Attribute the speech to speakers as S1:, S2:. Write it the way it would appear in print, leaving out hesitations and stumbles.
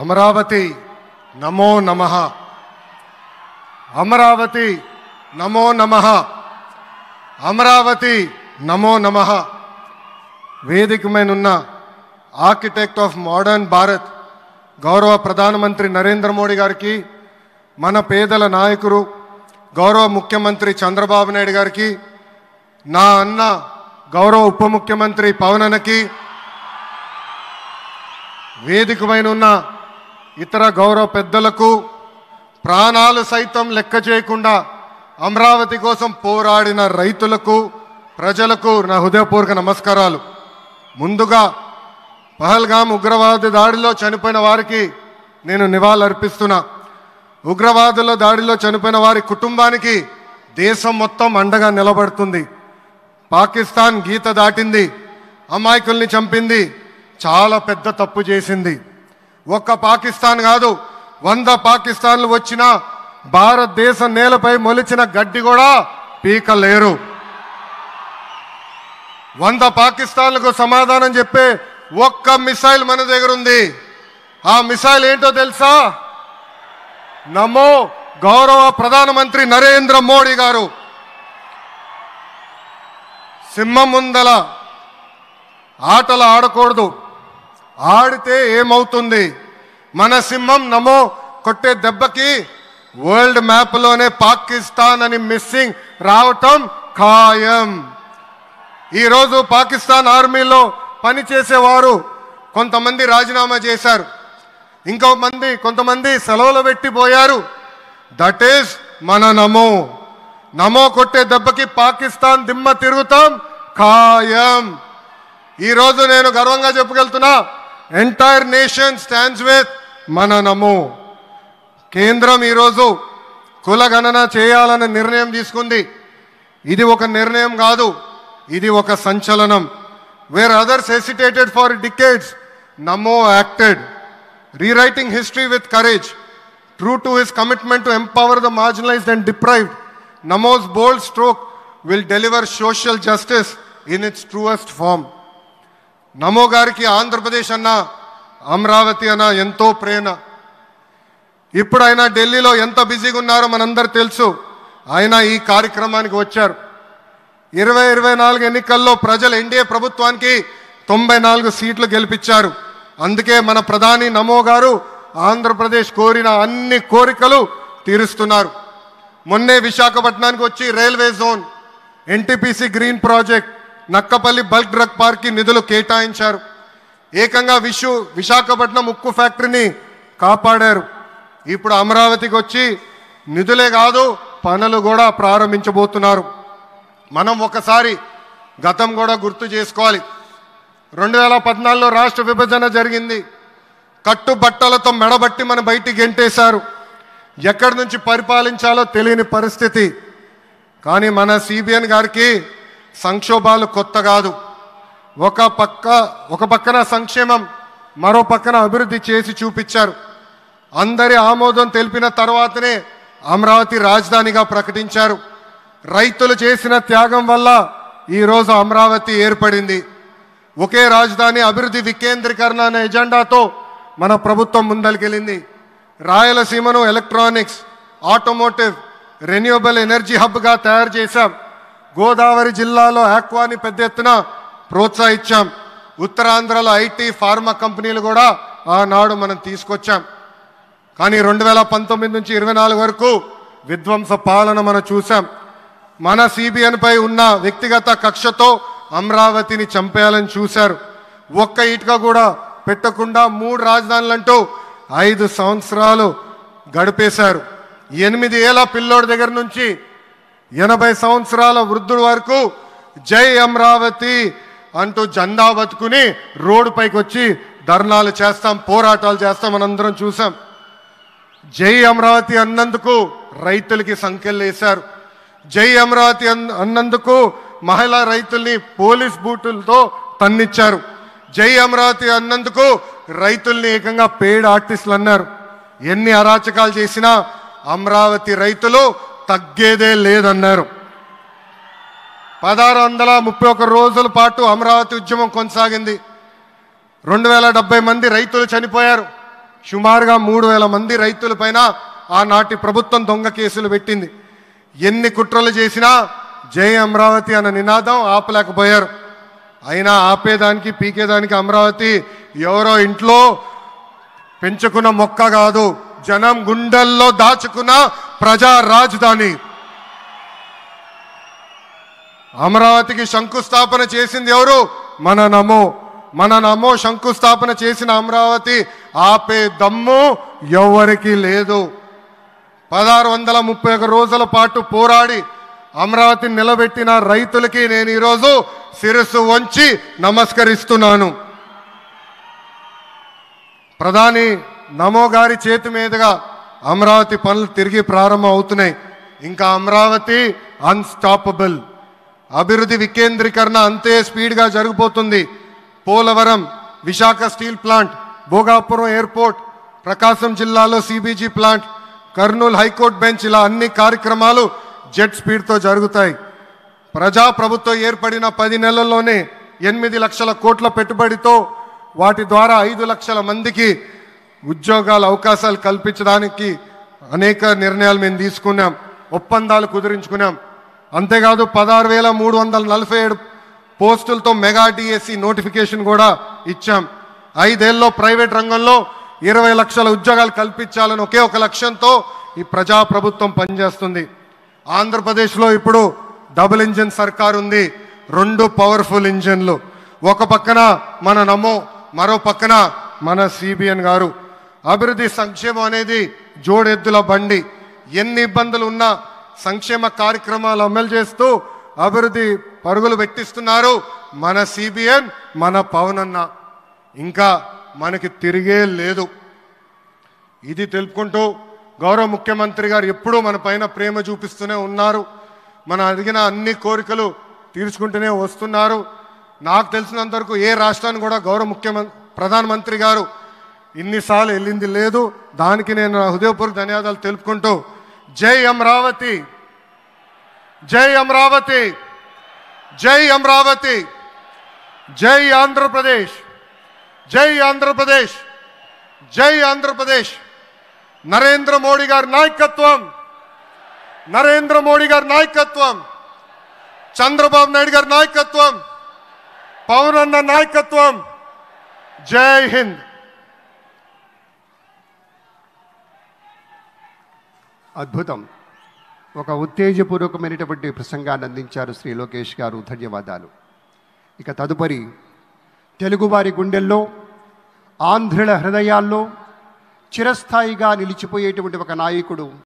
S1: అమరావతి నమో నమః. అమరావతి నమో నమః. అమరావతి నమో నమః. వేదిక మీద ఉన్న ఆర్కిటెక్ట్ ఆఫ్ మోడర్న్ భారత్ గౌరవ ప్రధానమంత్రి నరేంద్ర మోడీ గారికి, మన పేదల నాయకుడు గౌరవ ముఖ్యమంత్రి చంద్రబాబు నాయుడు గారికి, నా అన్న గౌరవ ఉప ముఖ్యమంత్రి పవన్ అన్నకి, వేదిక పైన ఉన్న ఇతర గౌరవ పెద్దలకు, ప్రాణాలు సైతం లెక్క చేయకుండా అమరావతి కోసం పోరాడిన రైతులకు, ప్రజలకు నా హృదయపూర్వక నమస్కారాలు. ముందుగా పహల్గామ్ ఉగ్రవాద దాడిలో చనిపోయిన వారికి నేను నివాళులర్పిస్తున్నా. ఉగ్రవాదుల దాడిలో చనిపోయిన వారి కుటుంబానికి దేశం మొత్తం అండగా నిలబడుతుంది. పాకిస్తాన్ గీత దాటింది, అమాయకుల్ని చంపింది, చాలా పెద్ద తప్పు చేసింది. ఒక్క పాకిస్తాన్ కాదు, 100 పాకిస్తాన్లు వచ్చినా భారతదేశ నేలపై మొలిచిన గడ్డి కూడా పీకలేరు. 100 పాకిస్తాన్లకు సమాధానం చెప్పే ఒక్క మిసైల్ మన దగ్గర ఉంది. ఆ మిసైల్ ఏంటో తెలుసా? నమో గౌరవ ప్రధానమంత్రి నరేంద్ర మోడీ గారు. సింహం ముందల ఆటలు ఆడకూడదు, ఆడితే ఏమవుతుంది? మన సింహం నమో కొట్టే దెబ్బకి వరల్డ్ మ్యాప్లోనే పాకిస్తాన్ అని మిస్సింగ్ రావటం ఖాయం. ఈరోజు పాకిస్తాన్ ఆర్మీలో పనిచేసేవారు కొంతమంది రాజీనామా చేశారు, కొంతమంది సెలవులు పెట్టిపోయారు. దట్ ఈస్ మన నమో. నమో కొట్టే దెబ్బకి పాకిస్తాన్ దిమ్మ తిరుగుతాం ఖాయం. ఈరోజు నేను గర్వంగా చెప్పగలుగుతున్నా, ఎంటైర్ నేషన్ స్టాండ్స్ విత్ మన నమో. కేంద్రం ఈరోజు కులగణన చేయాలన్న నిర్ణయం తీసుకుంది. ఇది ఒక నిర్ణయం కాదు, ఇది ఒక సంచలనం. Wear others hesitated for decades, Namo acted, rewriting history with courage. True to his commitment to empower the marginalized and deprived, Namo's bold stroke will deliver social justice in its truest form. నమో గారికి ఆంధ్రప్రదేశ్ అన్న, అమరావతి అన్న ఎంతో ప్రేమ. ఇప్పుడు ఆయన ఢిల్లీలో ఎంత బిజీగా ఉన్నారో మనందరూ తెలుసు. ఆయన ఈ కార్యక్రమానికి వచ్చారు. 2024 ఎన్నికల్లో ప్రజలు ఎన్డీఏ ప్రభుత్వానికి 94 సీట్లు గెలిపించారు. అందుకే మన ప్రధాని నమో గారు ఆంధ్రప్రదేశ్ కోరిన అన్ని కోరికలు తీరుస్తున్నారు. మొన్నే విశాఖపట్నానికి వచ్చి railway zone, NTPC green project, Nakkapalli bulk drug పార్క్కి నిధులు కేటాయించారు. ఏకంగా విశాఖపట్నం ఉక్కు ఫ్యాక్టరీని కాపాడారు. ఇప్పుడు అమరావతికి వచ్చి నిధులే కాదు పనులు కూడా ప్రారంభించబోతున్నారు. మనం ఒకసారి గతం కూడా గుర్తు చేసుకోవాలి. 2014లో రాష్ట్ర విభజన జరిగింది. కట్టుబట్టలతో మెడబట్టి మన బయటికి గెంటేశారు. ఎక్కడి నుంచి పరిపాలించాలో తెలియని పరిస్థితి. కానీ మన సిబిఎన్ గారికి సంక్షోభాలు కొత్త కాదు. ఒక పక్కన సంక్షేమం, మరో పక్కన అభివృద్ధి చేసి చూపించారు. అందరి ఆమోదం తెలిపిన తర్వాతనే అమరావతి రాజధానిగా ప్రకటించారు. రైతులు చేసిన త్యాగం వల్ల ఈరోజు అమరావతి ఏర్పడింది. ఒకే రాజధాని, అభివృద్ధి వికేంద్రీకరణ అనే ఎజెండాతో మన ప్రభుత్వం ముందరికెళ్ళింది. రాయలసీమను ఎలక్ట్రానిక్స్, ఆటోమోటివ్, రెన్యూవబుల్ ఎనర్జీ హబ్గా తయారు చేశాం. గోదావరి జిల్లాలో ఆక్వాని పెద్ద ఎత్తున ప్రోత్సహించాం. ఉత్తరాంధ్రలో ఐటీ, ఫార్మా కంపెనీలు కూడా ఆనాడు మనం తీసుకొచ్చాం. కానీ 2019 నుంచి 24 వరకు విధ్వంస పాలన మనం చూసాం. మన సిబిఎన్ పై ఉన్న వ్యక్తిగత కక్షతో అమరావతిని చంపేయాలని చూశారు. ఒక్క ఇటుక కూడా పెట్టకుండా 3 రాజధానులంటూ 5 సంవత్సరాలు గడిపేశారు. 8 ఏళ్ల పిల్లోడి దగ్గర నుంచి 80 సంవత్సరాల వృద్ధుడి వరకు జై అమరావతి అంటూ జెండా బతుకుని రోడ్డు పైకి వచ్చి ధర్నాలు చేస్తాం, పోరాటాలు చేస్తాం, మనందరం చూసాం. జై అమరావతి అన్నందుకు రైతులకి సంఖ్యలు వేశారు. జై అమరావతి అన్నందుకు మహిళా రైతుల్ని పోలీస్ బూటులతో తన్నిచ్చారు. జై అమరావతి అన్నందుకు రైతుల్ని ఏకంగా పెయిడ్ ఆర్టిస్టులు అన్నారు. ఎన్ని అరాచకాలు చేసినా అమరావతి రైతులు తగ్గేదే లేదన్నారు. 1631 రోజుల పాటు అమరావతి ఉద్యమం కొనసాగింది. 2070 మంది రైతులు చనిపోయారు. సుమారుగా 3,000 మంది రైతులపైన ఆనాటి ప్రభుత్వం దొంగ కేసులు పెట్టింది. ఎన్ని కుట్రలు చేసినా జై అమరావతి అన్న నినాదం ఆపలేకపోయారు. అయినా ఆపేదానికి పీకేదానికి అమరావతి ఎవరో ఇంట్లో పెంచుకున్న మొక్క కాదు, జనం గుండెల్లో దాచుకున్న ప్రజా రాజధాని. అమరావతికి శంకుస్థాపన చేసింది ఎవరు? మన నమో శంకుస్థాపన చేసిన అమరావతి ఆపే దమ్ము ఎవరికి లేదు. 1631 రోజుల పాటు పోరాడి అమరావతిని నిలబెట్టిన రైతులకి నేను ఈరోజు శిరస్సు వంచి నమస్కరిస్తున్నాను. ప్రధాని నమో గారి చేతి మీదుగా అమరావతి పనులు తిరిగి ప్రారంభం అవుతున్నాయి. ఇంకా అమరావతి అన్స్టాపబుల్. అభివృద్ధి వికేంద్రీకరణ అంతే స్పీడ్గా జరిగిపోతుంది. Polavaram, Visakha steel plant, Bhogapuram airport, Prakasam జిల్లాలో CBG plant, Kurnool high court bench, ఇలా అన్ని కార్యక్రమాలు జెట్ స్పీడ్తో జరుగుతాయి. ప్రజాప్రభుత్వం ఏర్పడిన 10 నెలల్లోనే 8 లక్షల కోట్ల పెట్టుబడితో వాటి ద్వారా 5 లక్షల మందికి ఉద్యోగాల అవకాశాలు కల్పించడానికి అనేక నిర్ణయాలు మేము తీసుకున్నాం, ఒప్పందాలు కుదిరించుకున్నాం. అంతేకాదు 16,347 పోస్టులతో మెగా డిఎస్సి నోటిఫికేషన్ కూడా ఇచ్చాం. 5 ఏళ్లలో ప్రైవేట్ రంగంలో 20 లక్షల ఉద్యోగాలు కల్పించాలని ఒకే ఒక లక్ష్యంతో ఈ ప్రజాప్రభుత్వం పనిచేస్తుంది. ఆంధ్రప్రదేశ్లో ఇప్పుడు డబుల్ ఇంజిన్ సర్కార్ ఉంది. 2 పవర్ఫుల్ ఇంజిన్లు. ఒక పక్కన మన నమో, మరో పక్కన మన సిబిఎన్ గారు. అభివృద్ధి సంక్షేమం అనేది జోడెద్దుల బండి. ఎన్ని ఇబ్బందులు ఉన్నా సంక్షేమ కార్యక్రమాలు అమలు చేస్తూ అభివృద్ధి పరుగులు పెట్టిస్తున్నారు మన సిబిఎన్, మన పవన్ అన్న. ఇంకా మనకి తిరిగే లేదు. ఇది తెలుపుకుంటూ గౌరవ ముఖ్యమంత్రి గారు ఎప్పుడూ మన పైన ప్రేమ చూపిస్తూనే ఉన్నారు. మనం అడిగిన అన్ని కోరికలు తీర్చుకుంటూనే వస్తున్నారు. నాకు తెలిసినంత వరకు ఏ రాష్ట్రాన్ని కూడా గౌరవ ప్రధానమంత్రి గారు ఇన్నిసార్లు వెళ్ళింది లేదు. దానికి నేను హృదయపూర్వక ధన్యవాదాలు తెలుపుకుంటూ జై అమరావతి, జై అమరావతి, జై అమరావతి, జై ఆంధ్రప్రదేశ్, జై ఆంధ్రప్రదేశ్, జై ఆంధ్రప్రదేశ్. నరేంద్ర మోడీ గారి నాయకత్వం, నరేంద్ర మోడీ గారి నాయకత్వం, చంద్రబాబు నాయుడు గారి నాయకత్వం, పవన్ అన్న నాయకత్వం. జై హింద్.
S2: అద్భుతం. ఒక ఉత్తేజపూర్వకమైనటువంటి ప్రసంగాన్ని అందించారు శ్రీ లోకేష్ గారు. ధన్యవాదాలు. ఇక తదుపరి తెలుగువారి గుండెల్లో, ఆంధ్రుల హృదయాల్లో చిరస్థాయిగా నిలిచిపోయేటువంటి ఒక నాయకుడు